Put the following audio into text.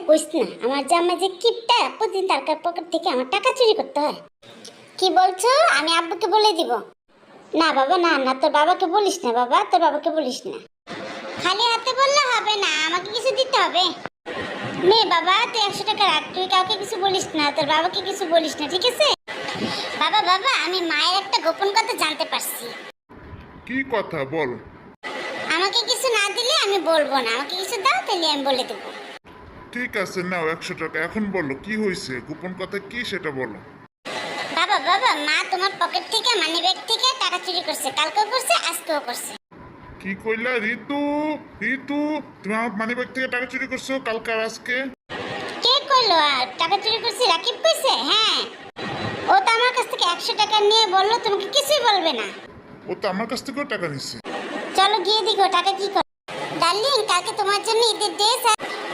কইস না, আমার জামাই যে কিপটা, প্রতিদিন তার পকেট থেকে আমার টাকা চুরি করতে হয়। কি বলছো? আমি আব্বুকে বলে দিব? না বাবা, না না, তোর বাবাকে বলিস না বাবা, তোর বাবাকে বলিস না। খালি হাতে বললে হবে না, আমাকে কিছু দিতে হবে। নে বাবা, তুই 100 টাকা রাখ, তুই কাউকে কিছু বলিস না, তোর বাবাকে কিছু বলিস না, ঠিক আছে? বাবা বাবা, আমি মায়ের একটা গোপন কথা জানতে পারছি। কি কথা বল? আমাকে কিছু না দিলে আমি বলবো না, আমাকে কিছু দাও, তাহলে আমি বলে দেবো। ঠিক আছে, নাও 100 টাকা। এখন বলো কি হয়েছে, গোপন কথা কি সেটা বলো। বাবা বাবা, মা তোমার পকেট থেকে, মানি ব্যাগ থেকে টাকা চুরি করছে, কালকেও করছে, আজকেও করছে। কি কইলা ঋতু? ঋতু, তুমি আমার মানিব্যাগ থেকে টাকা চুরি করছো কালকে আর আজকে? কে কইলো আর টাকা চুরি করছে? রাকিব কইছে? হ্যাঁ, ও তো আমার কাছ থেকে 100 টাকা নিয়ে বললো তোমাকে কিছুই বলবে না। ও তো আমার কাছ থেকেও টাকা নিচ্ছে। চলো গিয়ে দেখো টাকা কি করে। ডার্লিং, কালকে তোমার জন্য ঈদের ড্রেস আর